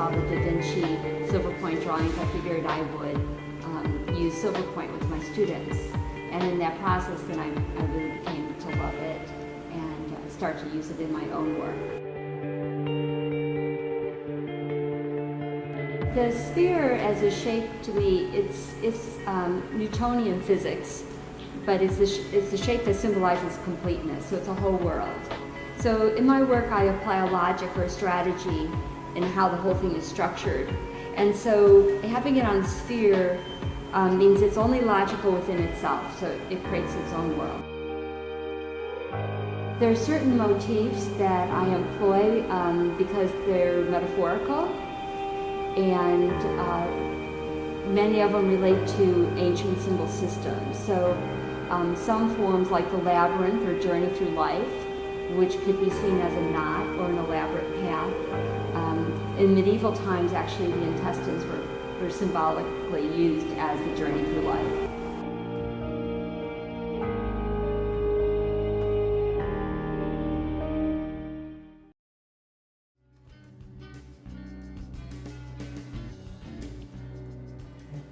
saw the Da Vinci silver point drawings, I figured I would use silver point with my students. And in that process, then I really came to love it and start to use it in my own work. The sphere as a shape, to me, it's Newtonian physics, but it's the shape that symbolizes completeness, so it's a whole world. So in my work, I apply a logic or a strategy in how the whole thing is structured. And so having it on a sphere means it's only logical within itself, so it creates its own world. There are certain motifs that I employ because they're metaphorical, and many of them relate to ancient symbol systems. So some forms like the labyrinth or journey through life, which could be seen as a knot or an elaborate path. In medieval times, actually, the intestines were symbolically used as the journey through life.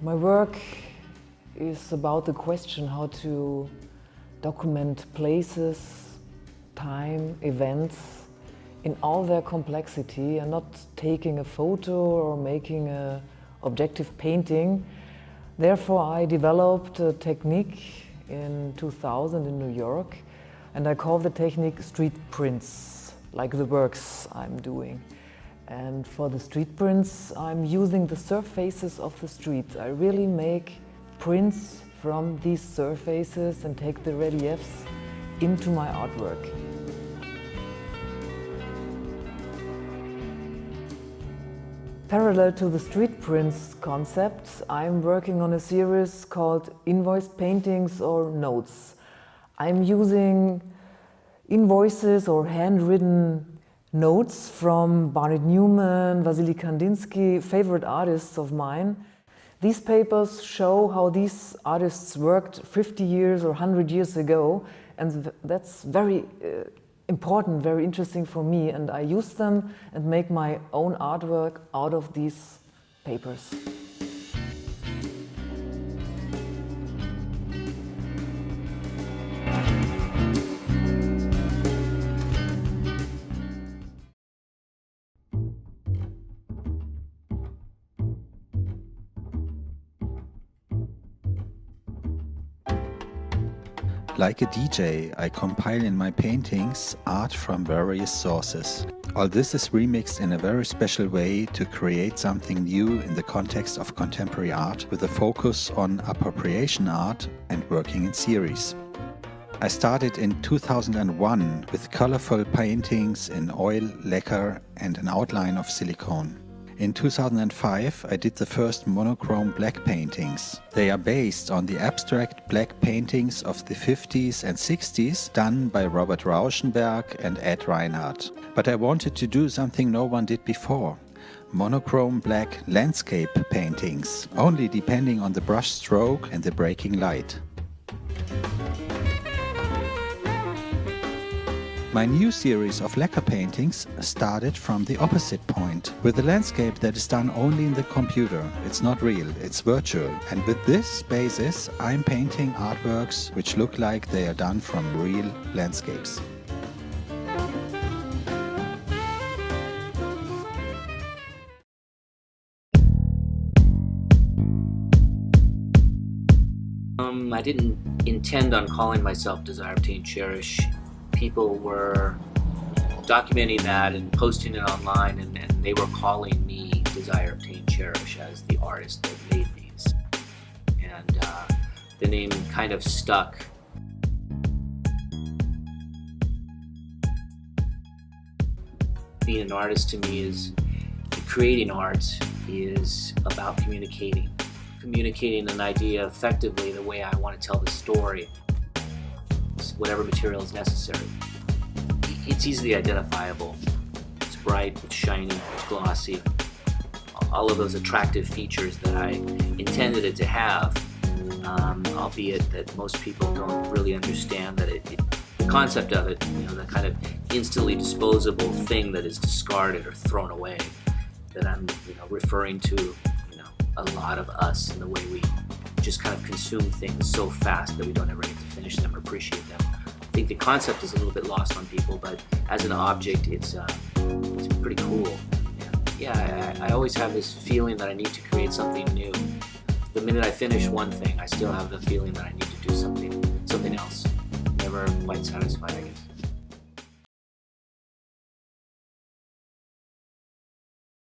My work is about the question how to document places, time, events in all their complexity and not taking a photo or making an objective painting. Therefore, I developed a technique in 2000 in New York, and I call the technique street prints, like the works I'm doing. And for the street prints, I'm using the surfaces of the street. I really make prints from these surfaces and take the reliefs into my artwork. Parallel to the street prints concept, I'm working on a series called invoice paintings or notes. I'm using invoices or handwritten notes from Barnett Newman, Vasily Kandinsky, favorite artists of mine. These papers show how these artists worked 50 years or 100 years ago, and that's very important, very interesting for me, and I use them and make my own artwork out of these papers. Like a DJ, I compile in my paintings art from various sources. All this is remixed in a very special way to create something new in the context of contemporary art with a focus on appropriation art and working in series. I started in 2001 with colorful paintings in oil, lacquer and an outline of silicone. In 2005, I did the first monochrome black paintings. They are based on the abstract black paintings of the 50s and 60s done by Robert Rauschenberg and Ed Reinhardt. But I wanted to do something no one did before. Monochrome black landscape paintings, only depending on the brush stroke and the breaking light. My new series of lacquer paintings started from the opposite point, with a landscape that is done only in the computer. It's not real, it's virtual. And with this basis, I'm painting artworks which look like they are done from real landscapes. I didn't intend on calling myself Desire, Obtain, Cherish. People were documenting that and posting it online, and they were calling me Desire, Obtain, Cherish as the artist that made these. And the name kind of stuck. Being an artist to me is, creating art is about communicating an idea effectively the way I want to tell the story. Whatever material is necessary. It's easily identifiable. It's bright, it's shiny, it's glossy. All of those attractive features that I intended it to have, albeit that most people don't really understand that the concept of it, the kind of instantly disposable thing that is discarded or thrown away, that I'm, referring to, a lot of us in the way we just kind of consume things so fast that we don't ever get to finish them or appreciate them. I think the concept is a little bit lost on people, but as an object, it's pretty cool. Yeah, I always have this feeling that I need to create something new. The minute I finish one thing, I still have the feeling that I need to do something else. Never quite satisfied, I guess.